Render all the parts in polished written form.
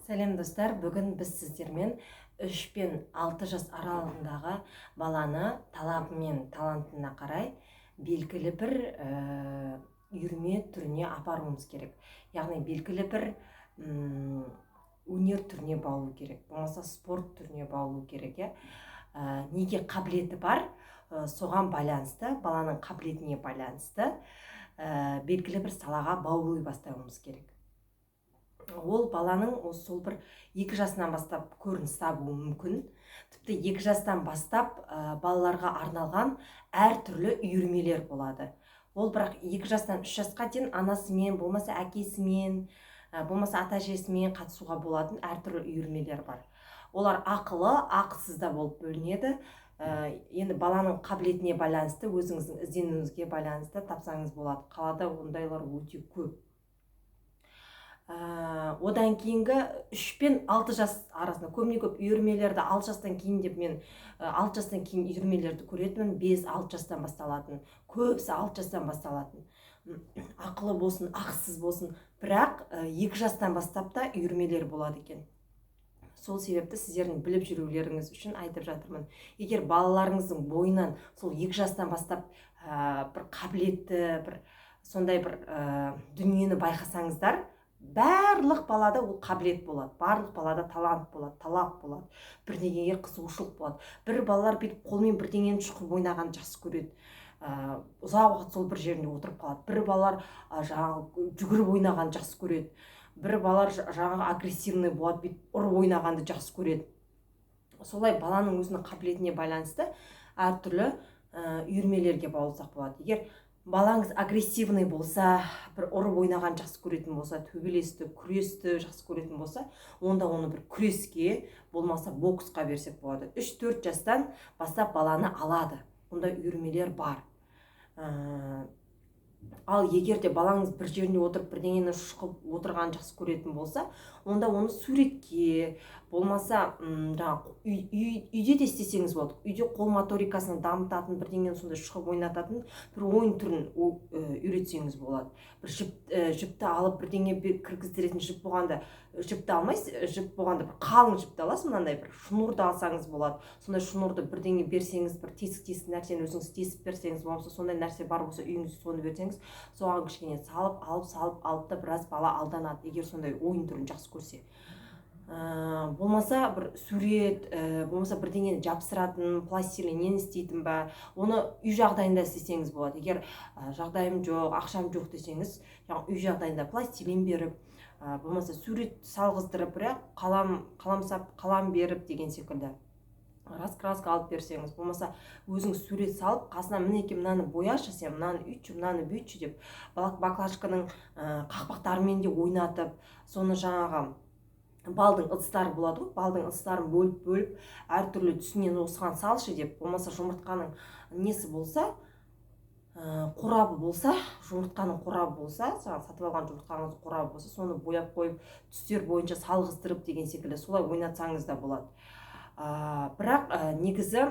Сәлем достар, бүгін біз сіздермен 3 пен 6 жас аралығындағы баланы талабы мен талантына қарай белгілі бір үйірме түріне апаруымыз керек. Яғни белгілі бір өнер түріне баулу керек, болмаса спорт түріне баулу керек. Неге қабілеті бар, соған байланысты, баланың қабілетіне байланысты белгілі бір салаға баулуы бастауымыз керек. Ол баланың сол бір 2 жасынан бастап көрініс табуы мүмкін. Тіпті 2 жастан бастап балаларға арналған әртүрлі үйірмелер болады. Ол бірақ 2 жастан 3 жасқа дейін анасымен, болмаса әкесімен, болмаса ата-әжесімен қатысуға болатын әртүрлі үйірмелер бар. Олар ақылы, ақысыз да болып бөлінеді. Енді баланың қабілетіне байланысты, өзіңіздің ізденуіңізге байланысты тапсаңыз болады. Қалада ондайлар өте көп. Одан кейінгі 3 пен 6 жас арасында көбіне көп үйірмелерді 6 жастан кейін деп мен 6 жастан кейін үйірмелерді көретінмін. 5-6 жастан басталатын, көбісі 6 жастан басталатын. Ақылы болсын, ақысыз болсын, бірақ 2 жастан бастап та үйірмелер болады екен. Сол себепті сіздердің біліп жүрулеріңіз үшін айтып жатырмын. Егер балаларыңыздың бойынан сол 2 жастан бастап бір қабілетті, бір сондай бір дүниені байқасаңыздар, барлық балада ол қабілет болады, барлық балада талант болады, талап болады, бірдеңеге қызығушылық болады. Бір балалар бүйтіп қолмен бірдеңені шұқып ойнаған жақсы көреді, ұзақ уақыт сол бір жерінде отырып қалады. Бір балалар жаңағы жүгіріп ойнаған жақсы көреді, бір балалар жаңағы агрессивный болады, бүйтіп ұрып ойнағанды жақсы көреді. Солай баланың өзінің қабілетіне байланысты әртүрлі үйірмелерге баулсақ болады. Егер балаңыз агрессивный болса, бір ұрып ойнаған жақсы көретін болса, төбелесті, күресті жақсы көретін болса, онда оны бір күреске, болмаса боксқа берсек болады. 3-4 жастан бастап баланы алады. Онда үйірмелер бар. Ал егер де балаңыз бір жерінде отырып бірдеңені шұқып отырған жақсы көретін болса, онда оны суретке, болмаса үйде де істесеңіз болады. Үйде қол моторикасын дамытатын, бірдеңені сондай шұқып ойнататын бір ойын түрін үйретсеңіз болады. Бір жіпті алып бірдеңе кіргіздіретін жіп болғанда, жіпті алмайсыз, жіп болғанда бір қалың жіпті аласыз, мынандай бір шнурды алсаңыз болады. Сондай шнурды бірдеңе берсеңіз, бір тесік нәрсені өзіңіз тесіп берсеңіз, болмаса сондай нәрсе бар болса үйіңізде соны берсеңіз, соған кішкене алып та біраз бала алданады, егер сондай ойын түрін жақсы көрсе. Болмаса бір сурет, болмаса бірдеңені жапсыратын, пластилиннен істейтін ба, оны үй жағдайында істесеңіз болады. Егер жағдайым жоқ, ақшам жоқ десеңіз, үй жағдайында пластилин беріп, болмаса сурет салғыздырып, қалам беріп деген секілді. Раскраска алып берсеңіз, болмаса өзіңіз сурет салып, қасына мінеке мынаны бояшы, сен мынаны үйтші, мынаны бүйтші деп, баклажканың қақпақтарымен де ойнатып, соны жаңағы балдың ыдыстары болады ғой, балдың ыдыстарын бөліп, әртүрлі түсінен осыған салшы деп, болмаса жұмыртқаның несі болса, қорабы болса, жұмыртқаның қорабы болса, сатып алған жұмыртқаңыз қорабы болса, соны бояп қойып, түстер бойынша салғыздырып деген секілді, солай ойнатсаңыз да болады. Бірақ негізі,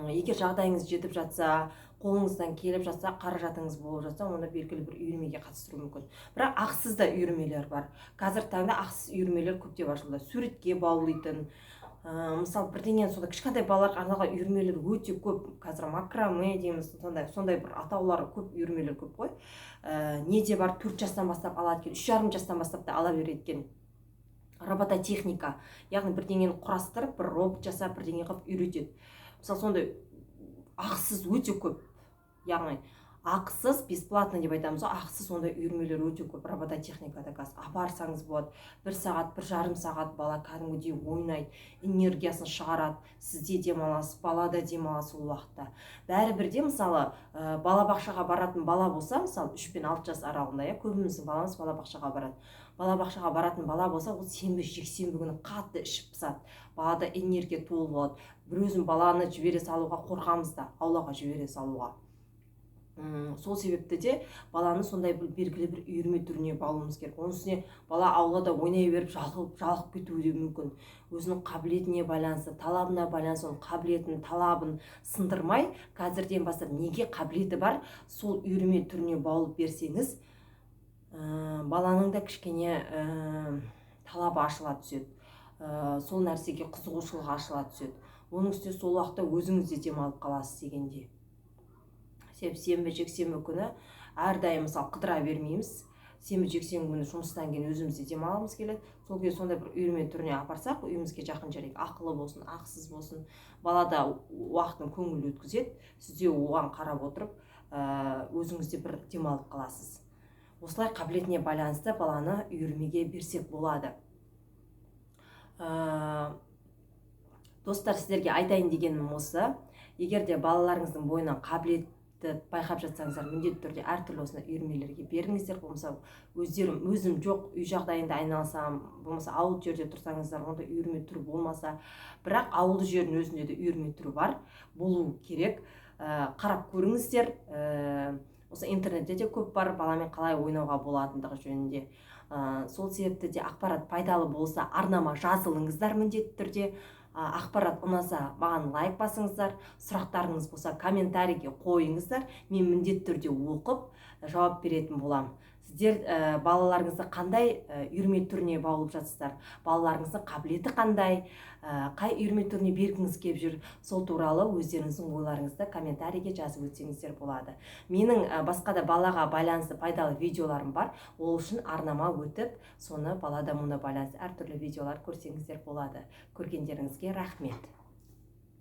егер жағдайыңыз жетіп жатса, қолыңыздан келіп жатса, қаражатыңыз болып жатса, онда белгілі бір үйірмеге қатыстыру мүмкін. Бірақ ақысыз да үйірмелер бар. Қазір таңда ақысыз үйірмелер көптеп ашылды. Суретке баулайтын, мысалы бірдеңен сонда кішкентай балаларға арналған үйірмелер өте көп. Қазір макраме дейміз, сондай бір атаулары көп, үйірмелер көп қой. Неде бар, 4 жастан бастап алады екен, 3,5 жастан бастап та ала береді екен. Робототехника, яғни бірдеңені құрастырып, бір робот жасап, бірдеңе қылып үйретеді. Мысалы сондай ақысыз өте көп, яғни ақысыз, бесплатно деп айтамыз, ақысыз сондай үйірмелер өте көп. Робототехникада қазір апарсаңыз болады, 1 сағат, 1,5 сағат бала кәдімгідей ойнайды, энергиясын шығарады, сізде демаласыз, бала да демаласыз ол уақытта. Бәрібірде, мысалы, балабақшаға баратын бала болса, мысалы 3 пен 6 жас аралығында, көбіміздің баламыз балабақшаға барады. Балабақшаға баратын бала болса, ол сенбі, жексенбі күні қатты ішіп пысады. Балада энергия толы болады. Бір өзін баланы жібере салуға қорқамыз да, аулаға жібере салуға. Сол себепті де баланы сондай белгілі бір үйірме түріне баулуымыз керек. Оның үстіне бала аулада ойнай беріп жалығып кетуі де мүмкін. Өзінің қабілетіне байланысты, талабына байланысты, оның қабілетін, талабын сындырмай, қазірден бастап неге қабілеті бар, сол үйірме түріне баулып берсеңіз, баланың да кішкене талабы ашыла түседі, сол нәрсеге қызығушылығы ашыла түседі. Оның үстіне сол уақытта өзіңіз де демалып қаласыз дегенде. Сенбі жексенбі күні әрдайым мысалы қыдыра бермейміз. Сенбі жексенбі күні жұмыстан кейін өзіміз де демалғымыз келеді. Сол кезде сондай бір үйірме түріне апарсақ, үйімізге жақын жерге, ақылы болсын, ақысыз болсын, бала да уақытын көңіл өткізеді. Сіз де оған қарап отырып, өзіңіз де бір демалып қаласыз. Осылай қабілетіне байланысты баланы үйірмеге берсек болады. Достар, сіздерге айтайын дегенім осы. Егер де балаларыңыздың бойынан қабілетті байқап жатсаңыздар, міндетті түрде әртүрлі осындай үйірмелерге беріңіздер. Болмаса өзім жоқ, үй жағдайында айналысам, болмаса ауыл жерде тұрсаңыздар, онда үйірме түрі болмаса, бірақ ауылды жердің өзінде де үйірме түрі бар, болу керек. Қарап көріңіздер. Осы интернетте де көп бар, баламен қалай ойнауға болатындығы жөнінде. Сол себепті де ақпарат пайдалы болса, арнама жазылыңыздар міндетті түрде. Ақпарат ұнаса, маған лайк басыңыздар, сұрақтарыңыз болса комментарийге қойыңыздар, мен міндетті түрде оқып жауап беретін болам. Сіздер балаларыңызды қандай үйірме түріне баулып жатсыздар, балаларыңыздың қабілеті қандай, қай үйірме түріне бергіңіз келіп жүр, сол туралы өздеріңіздің ойларыңызды комментарийге жазып өтсеңіздер болады. Менің басқа да балаға байланысты пайдалы видеоларым бар, ол үшін арнама өтіп, соны бала дамуына байланысты әртүрлі видеолар көрсеңіздер болады. Көргендеріңізге рахмет.